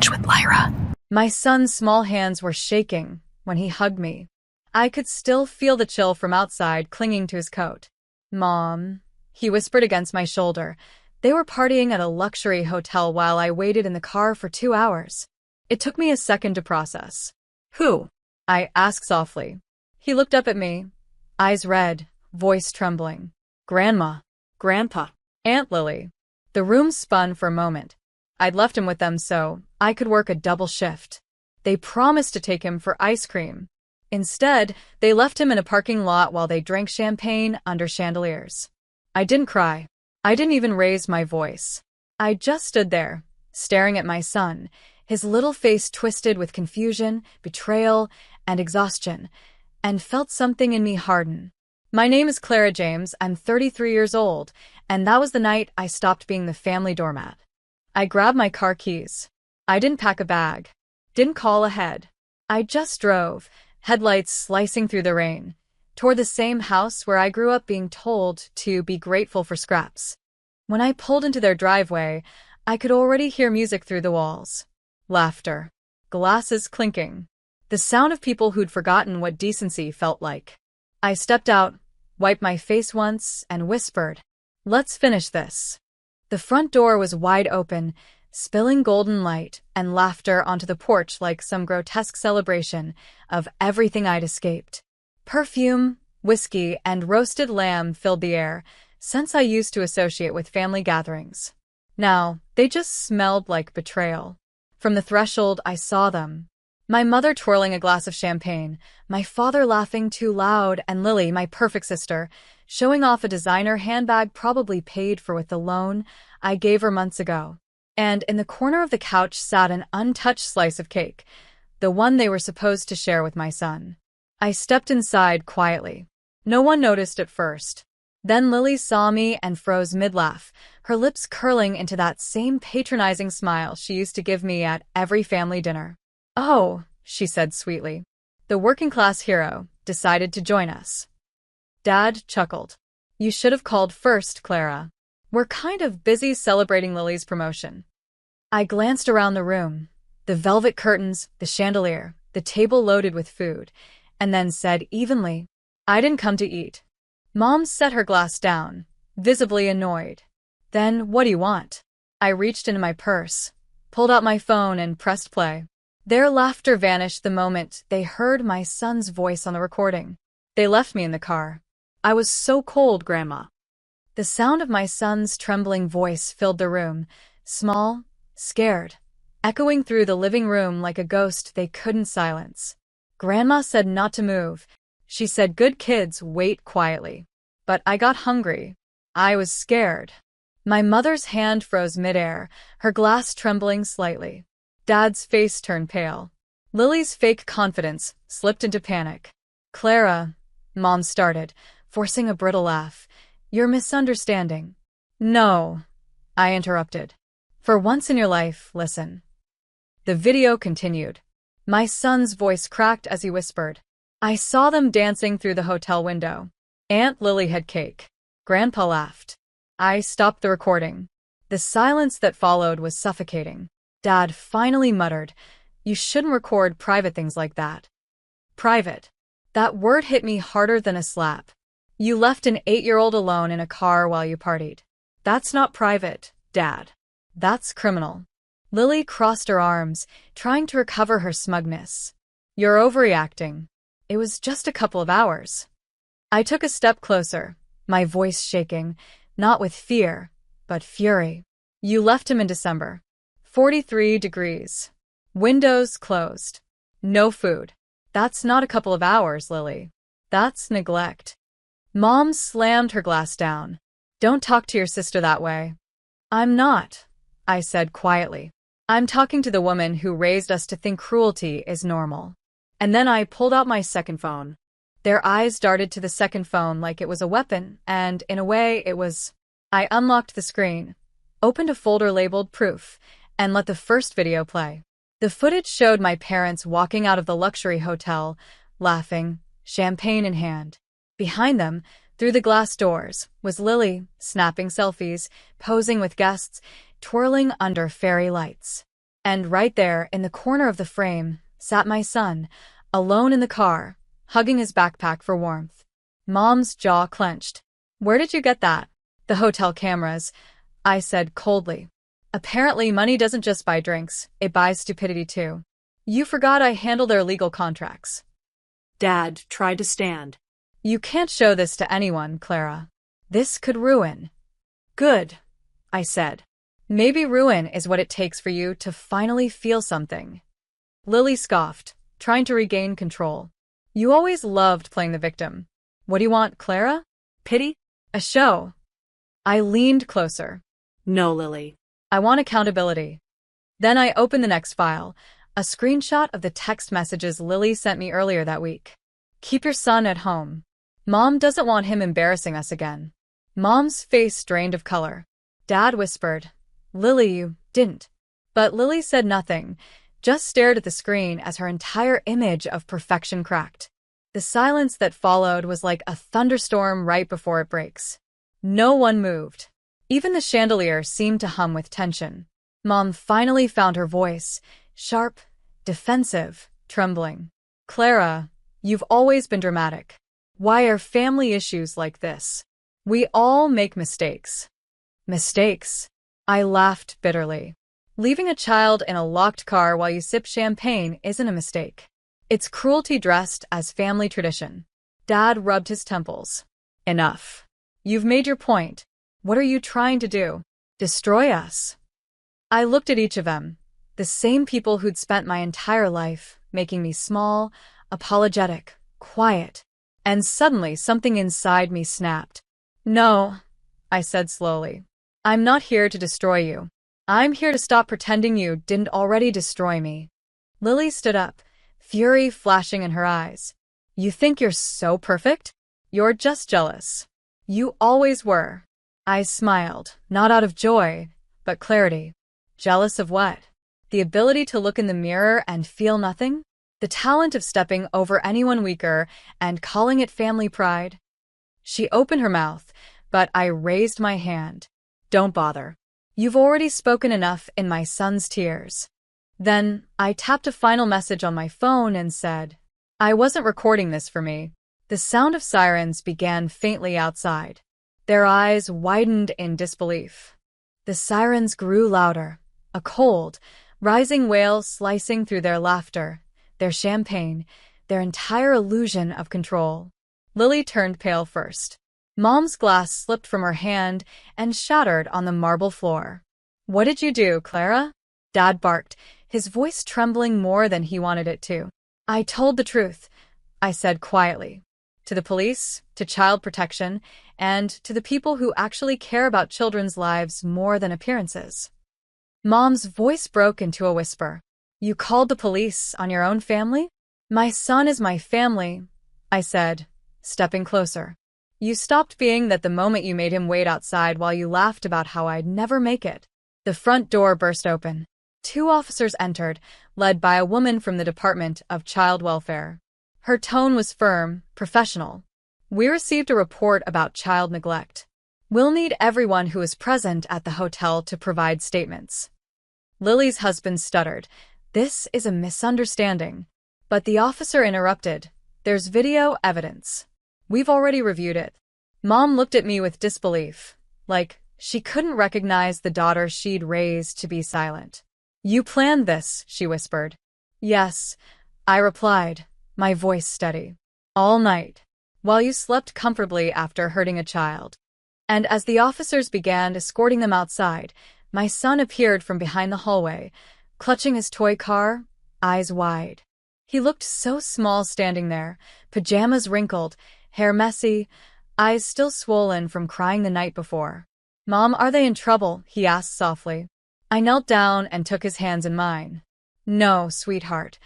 lunch with Lyra. My son's small hands were shaking when he hugged me. I could still feel the chill from outside clinging to his coat. Mom, he whispered against my shoulder. They were partying at a luxury hotel while I waited in the car for 2 hours. It took me a second to process. Who? I asked softly. He looked up at me, eyes red, voice trembling. Grandma. Grandpa. Aunt Lily. The room spun for a moment. I'd left him with them so I could work a double shift. They promised to take him for ice cream. Instead, they left him in a parking lot while they drank champagne under chandeliers. I didn't cry. I didn't even raise my voice. I just stood there, staring at my son, his little face twisted with confusion, betrayal, and exhaustion, and felt something in me harden. My name is Clara James, I'm 33 years old, and that was the night I stopped being the family doormat. I grabbed my car keys. I didn't pack a bag. Didn't call ahead. I just drove, headlights slicing through the rain, toward the same house where I grew up being told to be grateful for scraps. When I pulled into their driveway, I could already hear music through the walls. Laughter. Glasses clinking. The sound of people who'd forgotten what decency felt like. I stepped out, wiped my face once, and whispered, "Let's finish this." The front door was wide open, spilling golden light and laughter onto the porch like some grotesque celebration of everything I'd escaped. Perfume, whiskey, and roasted lamb filled the air, scents I used to associate with family gatherings. Now, they just smelled like betrayal. From the threshold, I saw them. My mother twirling a glass of champagne, my father laughing too loud, and Lily, my perfect sister, showing off a designer handbag probably paid for with the loan I gave her months ago. And in the corner of the couch sat an untouched slice of cake, the one they were supposed to share with my son. I stepped inside quietly. No one noticed at first. Then Lily saw me and froze mid-laugh, her lips curling into that same patronizing smile she used to give me at every family dinner. "Oh," she said sweetly. "The working-class hero decided to join us." Dad chuckled. "You should have called first, Clara. We're kind of busy celebrating Lily's promotion." I glanced around the room, the velvet curtains, the chandelier, the table loaded with food, and then said evenly, "I didn't come to eat." Mom set her glass down, visibly annoyed. "Then what do you want?" I reached into my purse, pulled out my phone, and pressed play. Their laughter vanished the moment they heard my son's voice on the recording. They left me in the car. "I was so cold, Grandma." The sound of my son's trembling voice filled the room, small, scared, echoing through the living room like a ghost they couldn't silence. Grandma said not to move. She said good kids wait quietly. But I got hungry. I was scared. My mother's hand froze midair, her glass trembling slightly. Dad's face turned pale. Lily's fake confidence slipped into panic. "Clara," Mom started, forcing a brittle laugh, "you're misunderstanding." "No," I interrupted. "For once in your life, listen." The video continued. My son's voice cracked as he whispered. I saw them dancing through the hotel window. Aunt Lily had cake. Grandpa laughed. I stopped the recording. The silence that followed was suffocating. Dad finally muttered, "You shouldn't record private things like that." Private. That word hit me harder than a slap. You left an 8-year-old alone in a car while you partied. That's not private, Dad. That's criminal. Lily crossed her arms, trying to recover her smugness. "You're overreacting. It was just a couple of hours." I took a step closer, my voice shaking, not with fear, but fury. "You left him in December. 43 degrees. Windows closed. No food. That's not a couple of hours, Lily. That's neglect." Mom slammed her glass down. "Don't talk to your sister that way." "I'm not," I said quietly. "I'm talking to the woman who raised us to think cruelty is normal." And then I pulled out my second phone. Their eyes darted to the second phone like it was a weapon, and in a way it was. I unlocked the screen, opened a folder labeled Proof, and let the first video play. The footage showed my parents walking out of the luxury hotel, laughing, champagne in hand. Behind them, through the glass doors, was Lily, snapping selfies, posing with guests, twirling under fairy lights. And right there, in the corner of the frame, sat my son, alone in the car, hugging his backpack for warmth. Mom's jaw clenched. "Where did you get that?" "The hotel cameras," I said coldly. "Apparently money doesn't just buy drinks, it buys stupidity too. You forgot I handle their legal contracts." Dad tried to stand. "You can't show this to anyone, Clara. This could ruin." "Good," I said. "Maybe ruin is what it takes for you to finally feel something." Lily scoffed, trying to regain control. "You always loved playing the victim. What do you want, Clara? Pity? A show?" I leaned closer. "No, Lily. "I want accountability." Then I opened the next file, a screenshot of the text messages Lily sent me earlier that week. "Keep your son at home. Mom doesn't want him embarrassing us again." Mom's face drained of color. Dad whispered, "Lily, you didn't." But Lily said nothing, just stared at the screen as her entire image of perfection cracked. The silence that followed was like a thunderstorm right before it breaks. No one moved. Even the chandelier seemed to hum with tension. Mom finally found her voice, sharp, defensive, trembling. "Clara, you've always been dramatic. Why are family issues like this? We all make mistakes." "Mistakes?" I laughed bitterly. "Leaving a child in a locked car while you sip champagne isn't a mistake. It's cruelty dressed as family tradition." Dad rubbed his temples. "Enough. You've made your point. What are you trying to do? Destroy us?" I looked at each of them, the same people who'd spent my entire life making me small, apologetic, quiet. And suddenly something inside me snapped. "No," I said slowly. "I'm not here to destroy you. I'm here to stop pretending you didn't already destroy me." Lily stood up, fury flashing in her eyes. "You think you're so perfect? You're just jealous. You always were." I smiled, not out of joy, but clarity. Jealous of what? The ability to look in the mirror and feel nothing? The talent of stepping over anyone weaker and calling it family pride? She opened her mouth, but I raised my hand. "Don't bother. You've already spoken enough in my son's tears." Then I tapped a final message on my phone and said, "I wasn't recording this for me." The sound of sirens began faintly outside. Their eyes widened in disbelief. The sirens grew louder, a cold, rising wail slicing through their laughter, their champagne, their entire illusion of control. Lily turned pale first. Mom's glass slipped from her hand and shattered on the marble floor. "What did you do, Clara?" Dad barked, his voice trembling more than he wanted it to. "I told the truth," I said quietly. "To the police, to child protection, and to the people who actually care about children's lives more than appearances." Mom's voice broke into a whisper. "You called the police on your own family?" "My son is my family," I said, stepping closer. "You stopped being that the moment you made him wait outside while you laughed about how I'd never make it." The front door burst open. 2 officers entered, led by a woman from the Department of Child Welfare. Her tone was firm, professional. "We received a report about child neglect. We'll need everyone who is present at the hotel to provide statements." Lily's husband stuttered. "This is a misunderstanding." But the officer interrupted. "There's video evidence. We've already reviewed it." Mom looked at me with disbelief, like she couldn't recognize the daughter she'd raised to be silent. "You planned this," she whispered. "Yes," I replied, my voice steady. "All night, while you slept comfortably after hurting a child." And as the officers began escorting them outside, my son appeared from behind the hallway, clutching his toy car, eyes wide. He looked so small standing there, pajamas wrinkled, hair messy, eyes still swollen from crying the night before. "Mom, are they in trouble?" he asked softly. I knelt down and took his hands in mine. "No, sweetheart,"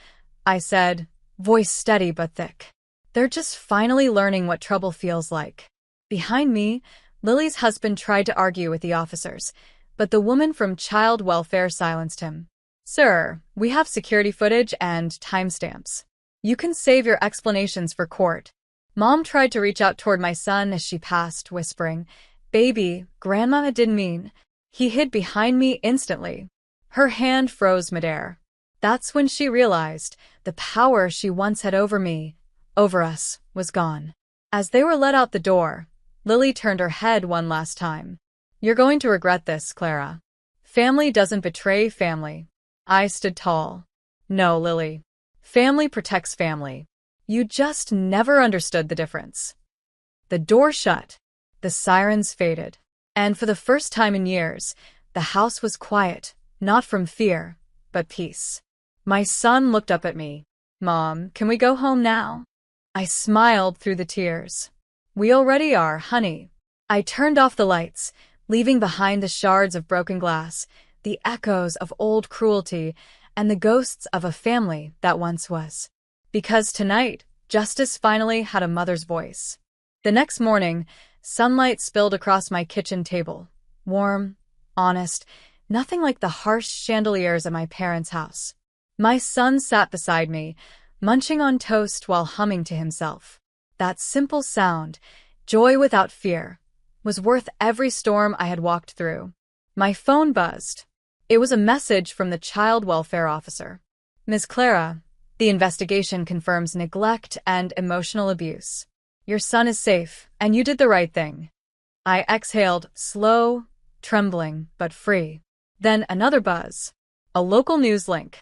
I said, voice steady but thick. "They're just finally learning what trouble feels like." Behind me, Lily's husband tried to argue with the officers, but the woman from Child Welfare silenced him. "Sir, we have security footage and timestamps. You can save your explanations for court." Mom tried to reach out toward my son as she passed, whispering, "Baby, Grandma didn't mean." He hid behind me instantly. Her hand froze midair. That's when she realized the power she once had over me, over us, was gone. As they were let out the door, Lily turned her head one last time. You're going to regret this, Clara. Family doesn't betray family. I stood tall. No, Lily. Family protects family. You just never understood the difference. The door shut. The sirens faded. And for the first time in years, the house was quiet, not from fear, but peace. My son looked up at me. Mom, can we go home now? I smiled through the tears. We already are, honey. I turned off the lights, leaving behind the shards of broken glass, the echoes of old cruelty, and the ghosts of a family that once was. Because tonight, justice finally had a mother's voice. The next morning, sunlight spilled across my kitchen table. Warm, honest, nothing like the harsh chandeliers at my parents' house. My son sat beside me, munching on toast while humming to himself. That simple sound, joy without fear, was worth every storm I had walked through. My phone buzzed. It was a message from the child welfare officer. Ms. Clara, the investigation confirms neglect and emotional abuse. Your son is safe, and you did the right thing. I exhaled, slow, trembling, but free. Then another buzz. A local news link.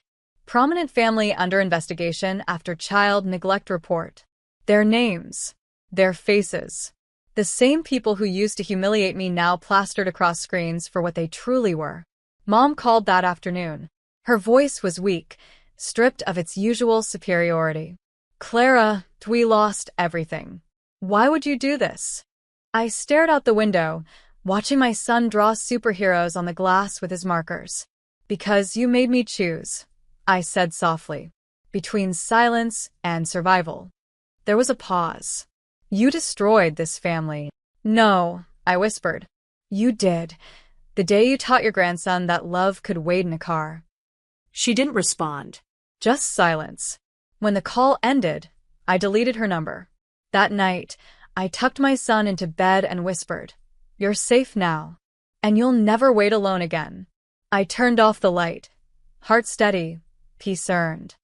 Prominent family under investigation after child neglect report. Their names. Their faces. The same people who used to humiliate me now plastered across screens for what they truly were. Mom called that afternoon. Her voice was weak, stripped of its usual superiority. Clara, we lost everything. Why would you do this? I stared out the window, watching my son draw superheroes on the glass with his markers. Because you made me choose, I said softly, between silence and survival. There was a pause. You destroyed this family. No, I whispered. You did. The day you taught your grandson that love could wait in a car. She didn't respond. Just silence. When the call ended, I deleted her number. That night, I tucked my son into bed and whispered, You're safe now, and you'll never wait alone again. I turned off the light. Heart steady, peace earned.